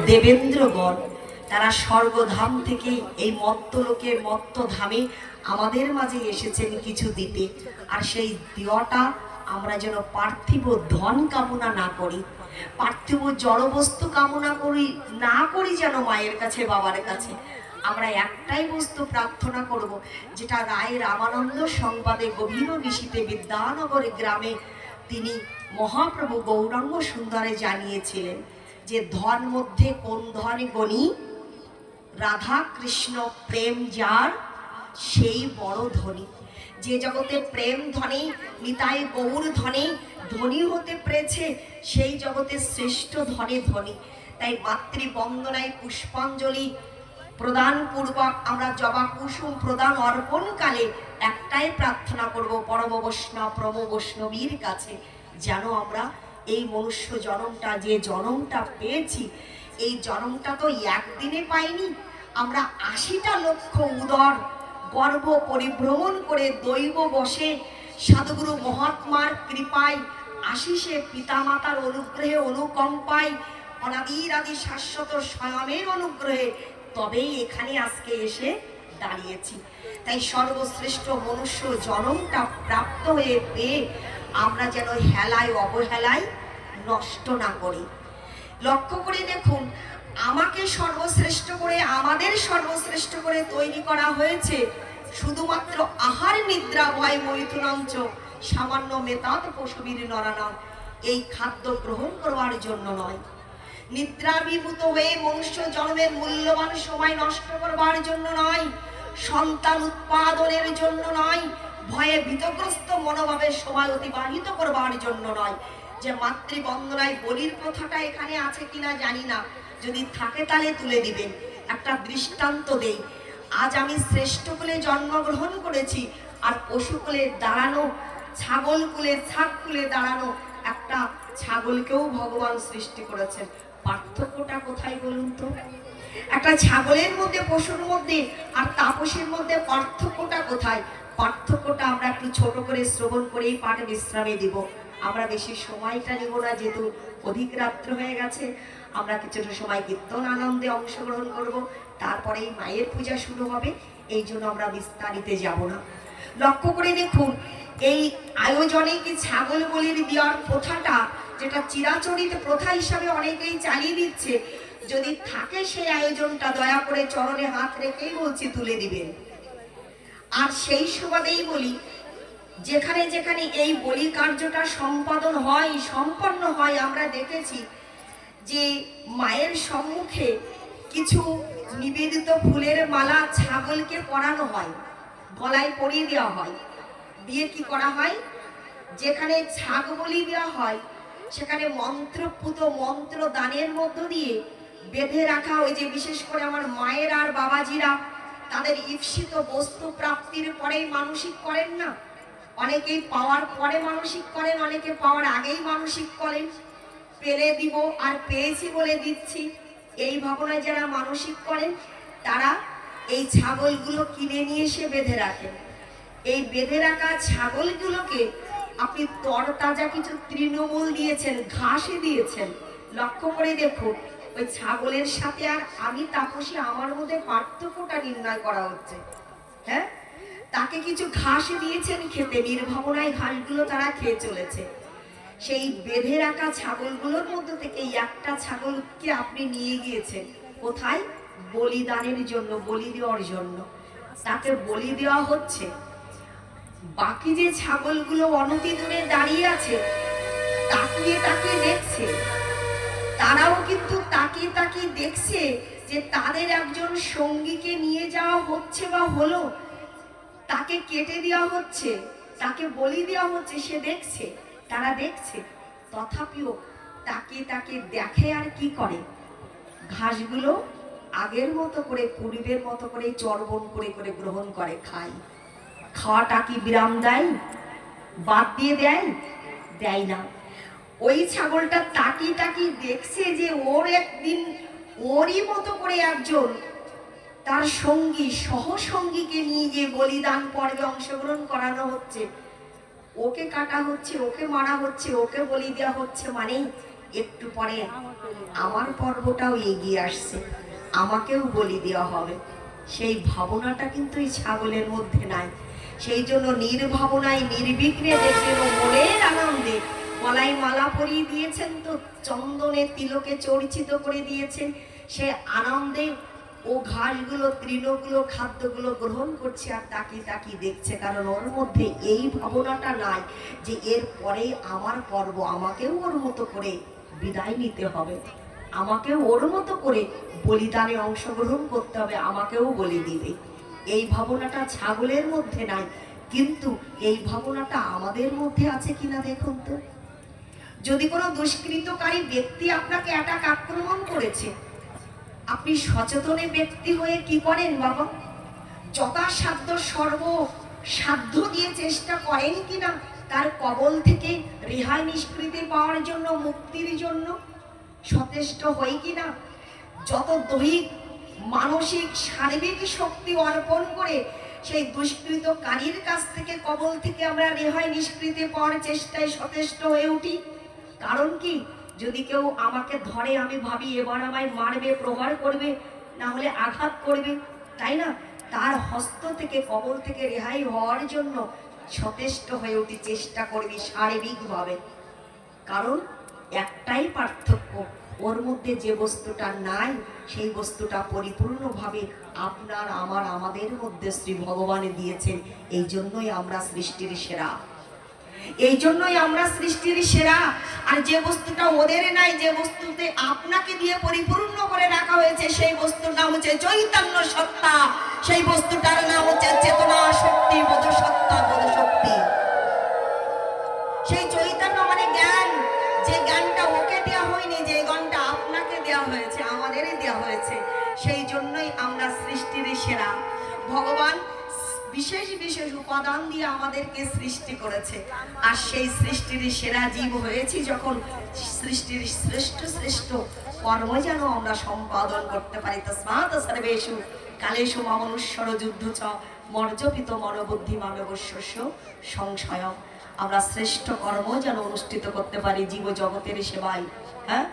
দেবেন্দ্রগণ, তারা স্বর্গধাম থেকে এই মত্তলোকে মত্তধামে আমাদের মাঝে এসেছেন কিছু দিতে। আর সেই দেওয়াটা আমরা যেন পার্থিব ধন কামনা না করি, পার্থিব জড়বস্তু কামনা করি না করি, যেন মায়ের কাছে বাবার কাছে আমরা একটাই বস্তু প্রার্থনা করব, যেটা রায় রামানন্দ সংবাদে গভীর নিশীতে বিদ্যানগর গ্রামে তিনি মহাপ্রভু গৌরাঙ্গ সুন্দরে জানিয়েছিলেন যে ধন মধ্যে কোন ধনে গণি, রাধা কৃষ্ণ প্রেম যার সেই বড় ধনী। যে জগতে প্রেম ধনী, নিতাই গৌর ধনী ধনী হতে পেরেছে, সেই জগতে শ্রেষ্ঠ ধনে ধনী। তাই মাতৃবন্দনায় পুষ্পাঞ্জলি প্রদান পূর্বক আমরা জবা কুসুম প্রদান অর্পণ কালে একটাই প্রার্থনা করব পরম বৈষ্ণব প্রম বৈষ্ণবীর কাছে, যেন আমরা এই মনুষ্য জন্মটা, যে জন্মটা পেয়েছি, এই জন্মটা তো একদিনে পাইনি। আমরা ৮০টা লক্ষ উদর গর্ভ পরিভ্রমণ করে দৈব বসে সাধুগুরু মহাত্মার কৃপায় আশিসে পিতামাতার অনুগ্রহে অনুকম্পায় অনাদির আদি শাশ্বত স্বয়মের অনুগ্রহে তবেই এখানে আজকে এসে দাঁড়িয়েছি। তাই সর্বশ্রেষ্ঠ মনুষ্য জন্মটা প্রাপ্ত হয়ে পেয়ে আমরা যেন হেলায় অবহেলায় নষ্ট না করি। লক্ষ্য করে দেখুন, আমাকে সর্বশ্রেষ্ঠ করে, আমাদের সর্বশ্রেষ্ঠ করে তৈরি করা হয়েছে শুধুমাত্র আহার নিদ্রা ভয় মৈথুনাঞ্চ সামান্য মেতাদ পশুবীর নরানন এই খাদ্য গ্রহণ করবার জন্য নয়, নিদ্রাভিভূত হয়ে মনুষ্য জন্মের মূল্যবান সময় নষ্ট করবার জন্য নয়, সন্তান উৎপাদনের জন্য নয়, ভয়ে ভীতগ্রস্ত মনোভাবে সময় অতিবাহিত করবার জন্য নয়। যে মাতৃবন্দনায় বলির প্রথাটা এখানে আছে কিনা জানি না, যদি থাকে তাহলে তুলে দিবেন। একটা দৃষ্টান্ত দেই, আজ আমি শ্রেষ্ঠ কুলে জন্মগ্রহণ করেছি, আর পশু কুলে দাঁড়ানো, ছাগল কুলে ছাগ কুলে দাঁড়ানো একটা ছাগলকেও ভগবান সৃষ্টি করেছেন। পার্থক্যটা কোথায় বলুন তো? একটা ছাগলের মধ্যে, পশুর মধ্যে আর তাপসের মধ্যে পার্থক্যটা কোথায়? পার্থক্যটা আমরা একটু ছোট করে শ্রবণ করেই পাঠ বিশ্রামে দিব। আমরা বেশি সময়টা নিব না, যেহেতু অধিক রাত্র হয়ে গেছে। আমরা কিছুটা সময় কীর্তন আনন্দে অংশগ্রহণ করব, তারপরেই মায়ের পূজা শুরু হবে, এই জন্য আমরা বিস্তারিতে যাব না। লক্ষ্য করে দেখুন, এই আয়োজনে কি ছাগল বলির দেওয়ার প্রথাটা, যেটা চিরাচরিত প্রথা হিসাবে অনেকেই চালিয়ে দিচ্ছে, যদি থাকে সেই আয়োজনটা দয়া করে চরণে হাত রেখেই বলছি তুলে দিবেন। আর সেই সুবাদেই বলি, যেখানে যেখানে এই বলি কার্যটা সম্পাদন হয়, সম্পন্ন হয়, আমরা দেখেছি যে মায়ের সম্মুখে কিছু নিবেদিত ফুলের মালা ছাগলকে পরানো হয়, গলায় পরিয়ে দেওয়া হয়, দিয়ে কি করা হয়, যেখানে ছাগ বলি দেওয়া হয় সেখানে মন্ত্রপুত মন্ত্র দানের মধ্য দিয়ে বেঁধে রাখা। ওই যে বিশেষ করে আমার মায়ের আর বাবাজিরা তাদের ঈপ্সিত বস্তু প্রাপ্তির পরেই মানসিক করেন না, অনেকেই পাওয়ার পরে মানসিক করেন, অনেকে পাওয়ার আগেই মানসিক করেন, পেলে দিব আর পেয়েছি বলে দিচ্ছি, এই ভাবনায় যারা মানসিক করেন তারা এই ছাগলগুলো কিনে নিয়ে এসে বেঁধে রাখেন। এই বেঁধে রাখা ছাগলগুলোকে আপনি তরতাজা কিছু তৃণমূল দিয়েছেন, ঘাসে দিয়েছেন, লক্ষ্য করে দেখুন ওই ছাগলের সাথে আর আমি তাপসী আমার মধ্যে পার্থক্যটা নির্ণয় করা হচ্ছে। হ্যাঁ, তাকে কিছু ঘাস দিয়েছেন খেতে, নির্ভাবনায় ঘাসগুলো তারা খেয়ে চলেছে। সেই বেঁধে রাখা ছাগলগুলোর মধ্যে থেকে একটা ছাগলকে আপনি নিয়ে গিয়েছেন কোথায়? বলিদানের জন্য, বলি দেওয়ার জন্য। তাকে বলি দেওয়া হচ্ছে। বাকি যে ছাগলগুলো অনতি দূরে দাঁড়িয়ে আছে, তাকিয়ে তাকিয়ে দেখছে, তারাও কিন্তু তাকিয়ে তাকিয়ে দেখছে যে তাদের একজন সঙ্গীকে নিয়ে যাওয়া হচ্ছে বা হলো, তাকে কেটে দেওয়া হচ্ছে, তাকে বলি দেওয়া হচ্ছে, সে দেখছে, তারা দেখছে, তথাপিও তাকিয়ে তাকিয়ে দেখে আর কি করে, ঘাসগুলো আগের মতো করে, পূর্বের মতো করে চর্বণ করে করে গ্রহণ করে, খায়। খাওয়াটা কি বিরাম দেয়? বাদ দিয়ে দেয়? দেয় না। ওই ছাগলটা তাকিয়ে তাকিয়ে দেখছে যে ওর একদিন ওরই মতো করে একজন তার সঙ্গী, সহসঙ্গীকে নিয়ে গিয়ে বলিদান পর্বে অংশগ্রহণ করানো হচ্ছে, ওকে কাটা হচ্ছে, ওকে মারা হচ্ছে, ওকে বলি দেওয়া হচ্ছে, মানে একটু পরে আমার পর্বটাও এগিয়ে আসছে, আমাকেও বলি দেওয়া হবে। সেই ভাবনাটা কিন্তু এই ছাগলের মধ্যে নাই। সেই জন্য নির্ভাবনায় নির্বিঘ্নে দেখলেন ও মনের আনন্দে গলায় মালা পরিয়ে দিয়েছেন, তো চন্দনে তিলকে চর্চিত করে দিয়েছেন। সে আনন্দে ও ঘাসগুলো, তৃণগুলো, খাদ্যগুলো গ্রহণ করছে আর তাকিয়ে তাকিয়ে দেখছে, কারণ ওর মধ্যে এই ভাবনাটা নাই যে এর পরে আমার পর্ব, আমাকেও ওর মতো করে বিদায় নিতে হবে, আমাকেও ওর মতো করে বলিদানে অংশগ্রহণ করতে হবে, আমাকেও বলি দিবে। এই ভাবনাটা ছাগলের মধ্যে নাই, কিন্তু এই ভাবনাটা আমাদের মধ্যে আছে কিনা দেখুন তো। যদি কোনো দুষ্কৃতকারী ব্যক্তি আপনাকে অ্যাটাক আক্রমণ করেছে, আপনি সচেতনে ব্যক্তি হয়ে কি করেন বাবা? যথাসাধ্য সর্বসাধ্য দিয়ে চেষ্টা করেন কিনা তার কবল থেকে রেহাই নিষ্কৃতি পাওয়ার জন্য, মুক্তির জন্য সচেষ্ট হই কিনা? যত দৈহিক, মানসিক, সার্বিক শক্তি অর্পণ করে সেই দুষ্কৃতকারীর কাছ থেকে, কবল থেকে আমরা রেহাই নিষ্কৃতি পাওয়ার চেষ্টায় সচেষ্ট হয়ে উঠি। কারণ কি? যদি কেউ আমাকে ধরে, আমি ভাবি এবার আমায় মারবে, প্রহার করবে, না হলে আঘাত করবে, তাই না? তার হস্ত থেকে, কবল থেকে রেহাই হওয়ার জন্য সচেষ্ট হয়ে উঠি, চেষ্টা করবি সার্বিকভাবে। কারণ একটাই পার্থক্য, ওর মধ্যে যে বস্তুটা নাই সেই বস্তুটা পরিপূর্ণভাবে আপনার, আমার, আমাদের মধ্যে শ্রী ভগবান দিয়েছেন। এই জন্যই আমরা সৃষ্টির সেরা, এই জন্যই আমরা সৃষ্টির সেরা। আর যে বস্তুটা ওদের নাই, যে বস্তুতে আপনাকে দিয়ে পরিপূর্ণ করে রাখা হয়েছে, সেই বস্তুর নাম হচ্ছে চৈতন্য সত্তা, সেই বস্তুটার নাম হচ্ছে চেতনা শক্তি, বোধ সত্তা, বোধ শক্তি। সেই চৈতন্য মানে জ্ঞান, যে জ্ঞানটা ওকে দেওয়া হয়নি, যে জ্ঞানটা আপনাকে দেওয়া হয়েছে, আমাদেরই দেওয়া হয়েছে। সেই জন্যই আমরা সৃষ্টির সেরা। ভগবান বিশেষ বিশেষ উপাদান দিয়ে আমাদেরকে সৃষ্টি করেছে, আর সেই সৃষ্টির সেরা জীব হয়েছি যখন, সৃষ্টির শ্রেষ্ঠ শ্রেষ্ঠ কর্ম যেন আমরা সম্পাদন করতে পারি। তস্মাৎ সর্বেষু কালেষু মামনুষ্যর যুদ্ধ চ মর্যপিত মনোবুদ্ধি মানবস্য সংশয়। আমরা শ্রেষ্ঠ কর্ম যেন অনুষ্ঠিত করতে পারি জীব জগতের সেবায়। হ্যাঁ,